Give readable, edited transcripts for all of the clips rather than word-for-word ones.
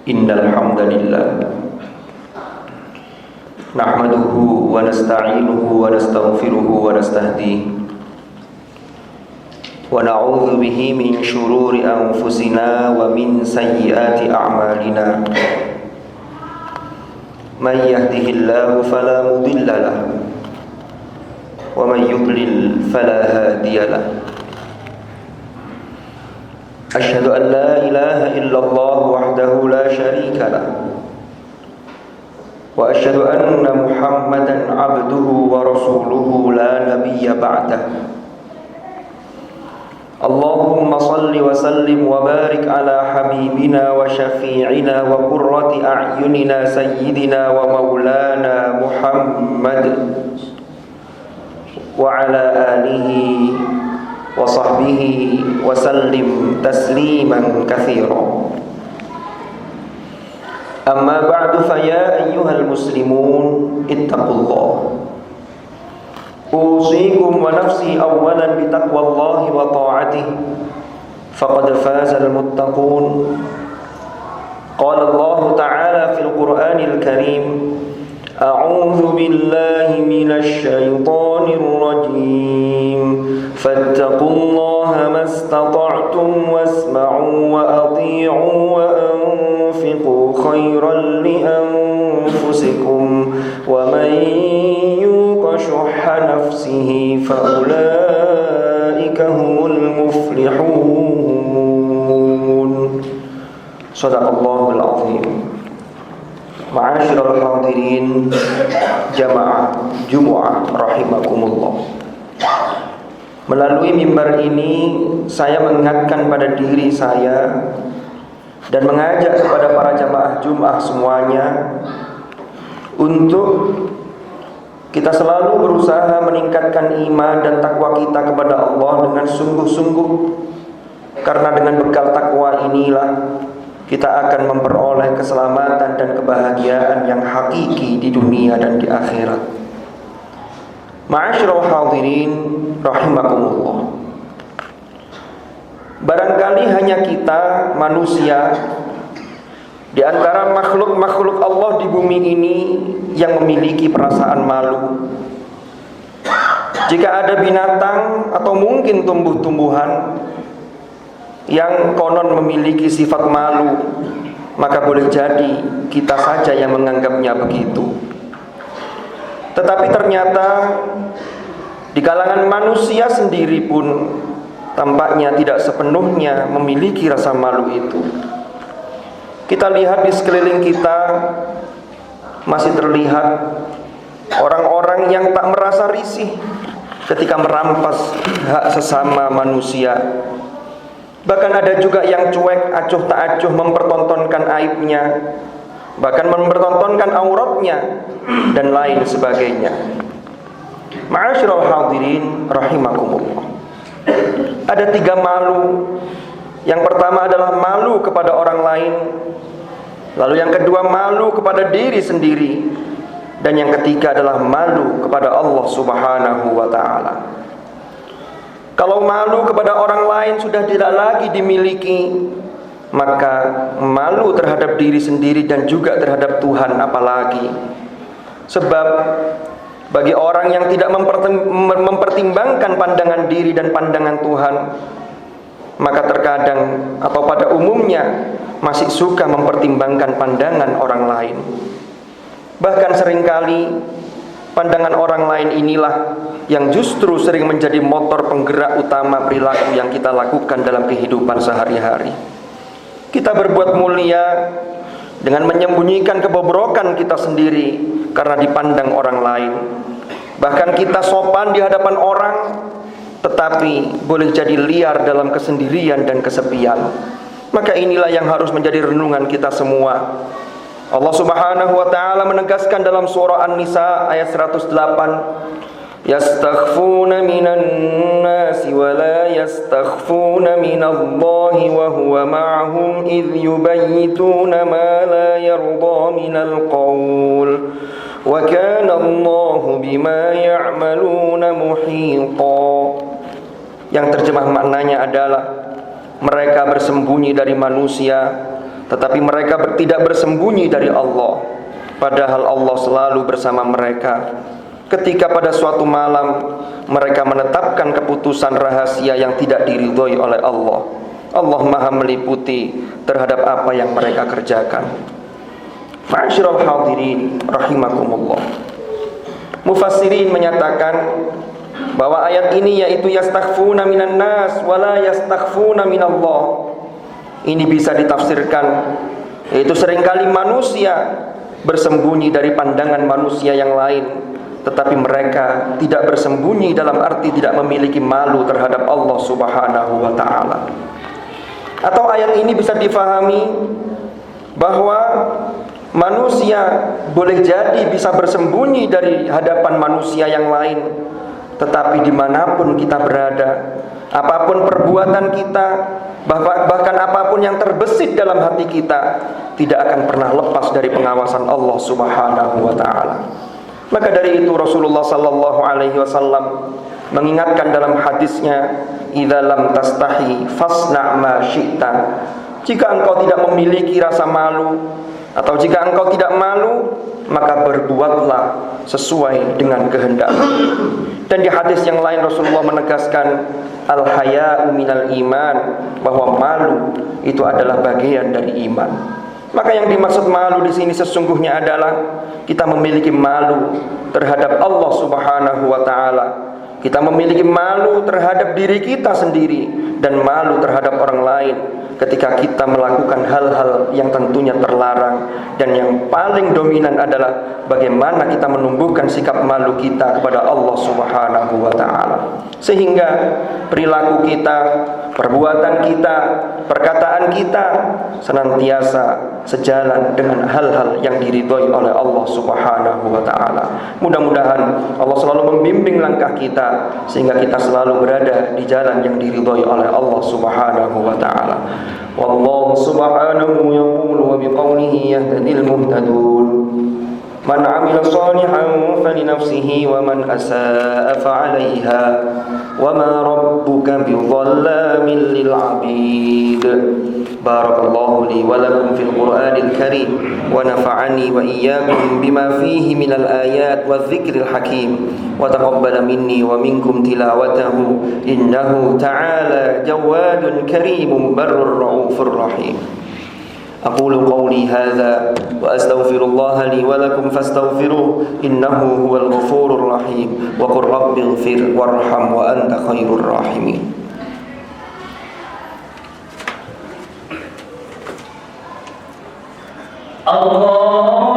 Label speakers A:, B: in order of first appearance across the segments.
A: Innal hamdalillah nahmaduhu wa nasta'inuhu wa nastaghfiruhu wa nastahdihi wa na'udzu bihi min shururi anfusina wa min sayyiati a'malina. Man yahdihillahu fala mudilla lahu wa man yudlil fala hadiya lahu. Asyhadu an la ilaha illallah wahdahu la syarika lahu wa asyhadu anna Muhammadan abduhu wa rasuluhu la nabiyya ba'dah. Allahumma salli wa sallim wa barik ala habibina wa syafi'ina wa qurrati a'yunina sayyidina wa maulana Muhammad wa ala alihi wa sahbihi wa sallim tasliman katsiran. Amma ba'du, fa ya ayyuhal muslimun ittaqullah. Usikum wa nafsi awwalan bi taqwallahi wa ta'atihi faqad fazal muttaqun. Qala Allah ta'ala fil Qur'anil Karim, a'udzu billahi minasy syaithanir rajim. Fattaqullaha mastata'tum wasma'u wa athi'u wa anfiqu khairan li anfusikum wa man yuqa syuhha nafsihi fa ulaika humul muflihun. Shadaqallahul azim. Ma'asyiral hadirin jamaah Jumu'ah rahimakumullah. Melalui mimbar ini saya mengingatkan pada diri saya dan mengajak kepada para jamaah Jum'ah semuanya untuk kita selalu berusaha meningkatkan iman dan takwa kita kepada Allah dengan sungguh-sungguh, karena dengan bekal takwa inilah kita akan memperoleh keselamatan dan kebahagiaan yang hakiki di dunia dan di akhirat. Ma'asyiral hadirin rahimakumullah. Barangkali hanya kita manusia di antara makhluk-makhluk Allah di bumi ini yang memiliki perasaan malu. Jika ada binatang atau mungkin tumbuh-tumbuhan yang konon memiliki sifat malu, maka boleh jadi kita saja yang menganggapnya begitu. Tetapi ternyata di kalangan manusia sendiri pun tampaknya tidak sepenuhnya memiliki rasa malu itu. Kita lihat di sekeliling kita masih terlihat orang-orang yang tak merasa risih ketika merampas hak sesama manusia. Bahkan ada juga yang cuek, acuh tak acuh mempertontonkan aibnya, bahkan mempertontonkan auratnya dan lain sebagainya. Ma'asyiral hadirin rahimakumullah. Ada 3 malu. Yang pertama adalah malu kepada orang lain, lalu yang kedua malu kepada diri sendiri, dan yang ketiga adalah malu kepada Allah Subhanahu wa ta'ala. Kalau malu kepada orang lain sudah tidak lagi dimiliki, maka malu terhadap diri sendiri dan juga terhadap Tuhan apalagi. Sebab bagi orang yang tidak mempertimbangkan pandangan diri dan pandangan Tuhan, maka terkadang atau pada umumnya masih suka mempertimbangkan pandangan orang lain. Bahkan seringkali pandangan orang lain inilah yang justru sering menjadi motor penggerak utama perilaku yang kita lakukan dalam kehidupan sehari-hari. Kita berbuat mulia dengan menyembunyikan kebobrokan kita sendiri karena dipandang orang lain. Bahkan kita sopan di hadapan orang, tetapi boleh jadi liar dalam kesendirian dan kesepian. Maka inilah yang harus menjadi renungan kita semua. Allah Subhanahu wa ta'ala menegaskan dalam surah An-Nisa ayat 108, yastakhfuna minan nasi wa la yastakhfuna minallahi wa huwa ma'ahum idh yubayyituna ma la yarda minal qawl wa kana Allahu bima ya'maluna muhita. Yang terjemah maknanya adalah mereka bersembunyi dari manusia tetapi mereka tidak bersembunyi dari Allah, padahal Allah selalu bersama mereka. Ketika pada suatu malam mereka menetapkan keputusan rahasia yang tidak diridhoi oleh Allah, Allah Maha meliputi terhadap apa yang mereka kerjakan. Ma'asyiral hadirin rahimakumullah. Mufassirin menyatakan bahwa ayat ini yaitu yastakhfuna minan nas wala yastakhfuna minallah, ini bisa ditafsirkan yaitu seringkali manusia bersembunyi dari pandangan manusia yang lain, tetapi mereka tidak bersembunyi dalam arti tidak memiliki malu terhadap Allah Subhanahu wa ta'ala. Atau ayat ini bisa difahami bahwa manusia boleh jadi bisa bersembunyi dari hadapan manusia yang lain, tetapi dimanapun kita berada, apapun perbuatan kita, bahkan apapun yang terbesit dalam hati kita, tidak akan pernah lepas dari pengawasan Allah Subhanahu wa ta'ala. Maka dari itu Rasulullah sallallahu alaihi wasallam mengingatkan dalam hadisnya, "Idza lam tastahi fasna' ma syi'ta." Jika engkau tidak memiliki rasa malu atau jika engkau tidak malu, maka berbuatlah sesuai dengan kehendak. Dan di hadis yang lain Rasulullah menegaskan, al-haya'u minal iman, bahwa malu itu adalah bagian dari iman. Maka yang dimaksud malu di sini sesungguhnya adalah kita memiliki malu terhadap Allah Subhanahu wa ta'ala. Kita memiliki malu terhadap diri kita sendiri dan malu terhadap orang lain ketika kita melakukan hal-hal yang tentunya terlarang. Dan yang paling dominan adalah bagaimana kita menumbuhkan sikap malu kita kepada Allah Subhanahu wa ta'ala, sehingga perilaku kita, perbuatan kita, perkataan kita senantiasa sejalan dengan hal-hal yang diridhoi oleh Allah Subhanahu wa ta'ala. Mudah-mudahan Allah selalu membimbing langkah kita sehingga kita selalu berada di jalan yang diridhoi oleh Allah Subhanahu wa ta'ala. Wallahu subhanahu yaqulu wa biqawlihi yahtadil muhtadun. Man 'amila shalihan falinafsihi wa man asaa fa'alaiha wa ma rabbuka bidhallamin lil 'abid. Barakallahu li wa lakum fil Qur'anil Karim wa nafa'ani wa iyyakum bima fihi minal ayat wadh-dhikril hakim wa taqabbala minni wa minkum tilawatahu innahu ta'ala jawadun karimun barrur raufur rahim. أقول قولي هذا وأستغفر الله لي ولكم فاستغفروه إنه هو الغفور الرحيم وقل رب اغفر وارحم وأنت خير الراحمين.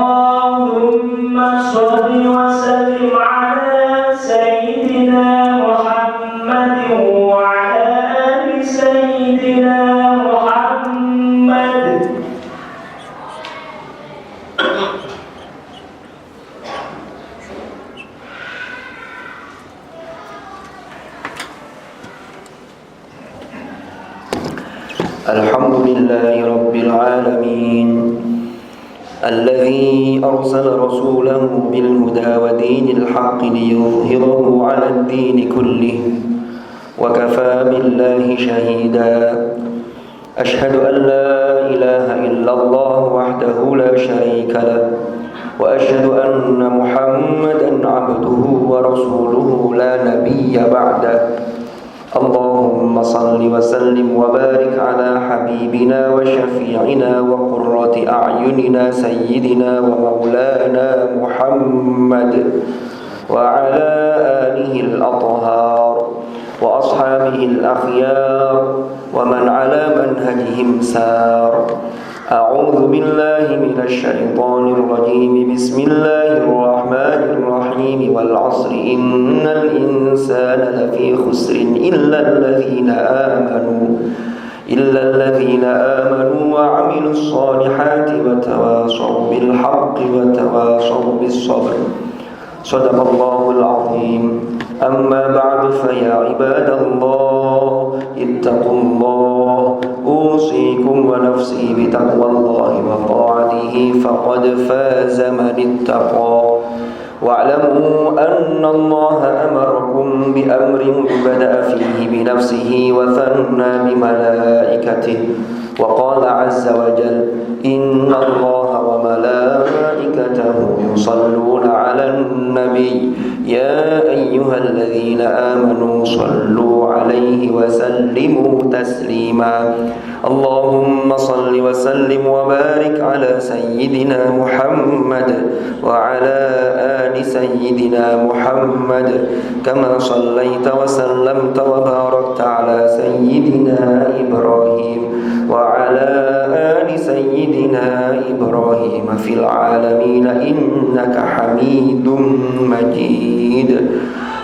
B: اللهم صل وسلم على سيدنا محمد وعلى آل سيدنا محمد.
A: الحمد لله رب العالمين الذي أرسل رسوله بالهدى ودين الحق ليظهره على الدين كله وكفى بالله شهيدا. أشهد أن لا إله إلا الله وحده لا شريك له وأشهد أن محمدا عبده ورسوله لا نبي بعده. اللهم صل وسلم وبارك على حبيبنا وشفيعنا وقرة أعيننا سيدنا ومولانا محمد وعلى آله الأطهار وأصحابه الأخيار ومن على منهجهم سار. أعوذ بالله من الشيطان الرجيم. بسم الله الرحمن الرحيم. والعصر إن الإنسان لفي خسر إلا الذين آمنوا وعملوا الصالحات وتواصوا بالحق وتواصوا بالصبر. صدق الله العظيم. أما بعد فيا عباد الله اتقوا الله أوصيكم ونفسي بتقوى الله وطاعته فقد فاز من اتقى. واعلموا أن الله أمركم بأمر بدأ فيه بنفسه وثنى بملائكته وقال عز وجل إن الله وملائكته يصلون على النبي يا أيها الذين آمنوا صلوا عليه وسلموا تسليما اللهم صل وسلم وبارك على سيدنا محمد وعلى آل سيدنا محمد كما صليت وسلمت وباركت على سيدنا إبراهيم وعلى آل سيدنا إبراهيم في العالمين إنك حميد مجيد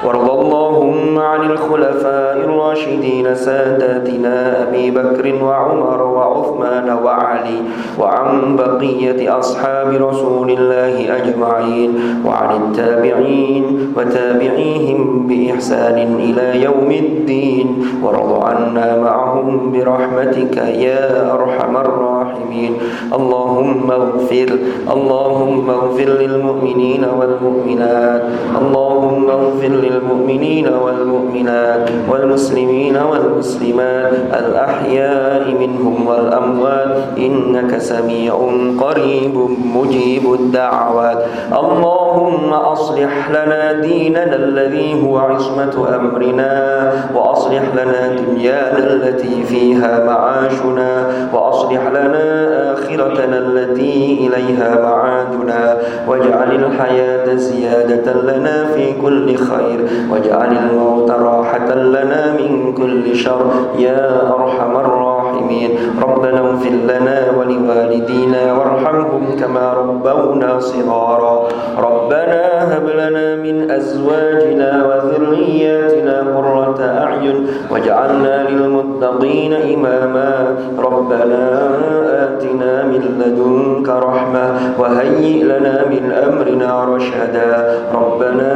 A: وارض اللهم عن الخلفاء الراشدين ساداتنا أبي بكر وعمر وعثمان وعلي وعن بقية أصحاب رسول الله أجمعين وعن التابعين وتابعيهم بإحسان إلى يوم الدين وارض عنا معهم برحمتك يا أرحم الراحمين اللهم اغفر للمؤمنين والمؤمنات اللهم اغفر للمؤمنين والمؤمنات والمسلمين والمسلمات الأحياء منهم والأموات إنك سميع قريب مجيب الدعوات اللهم أصلح لنا ديننا الذي هو عصمة أمرنا وأصلح لنا دنيانا التي فيها معاشنا وأصلح لنا آخرتنا التي إليها معادنا واجعل الحياة زيادة لنا في كل خير واجعل الموت راحة لنا من كل شر يا أرحم الراحمين ربنا اغفر لنا ولوالدينا وارحمهم كما ربونا صغارا ربنا هب لنا من أزواجنا وذرياتنا قرة أعين واجعلنا للمتقين إماما ربنا آتنا من لدنك رحمة وهيئ لنا من أمرنا رشدا ربنا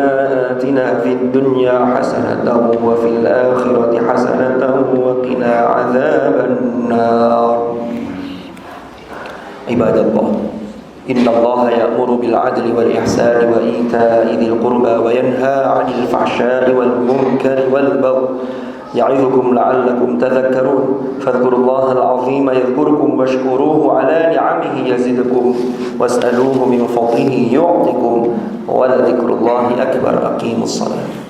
A: آتنا في الدنيا حسنة وفي الآخرة حسنة وقنا عذاب النار عباد الله إن الله يأمر بالعدل والإحسان وإيتاء ذي القربى وينهى عن الفحشاء والمنكر والبغي يعظكم لعلكم تذكرون فاذكروا الله العظيم يذكركم واشكروه على نعمه يزدكم واسألوه من فضله يعطكم ولذكر الله أكبر أقيموا الصلاة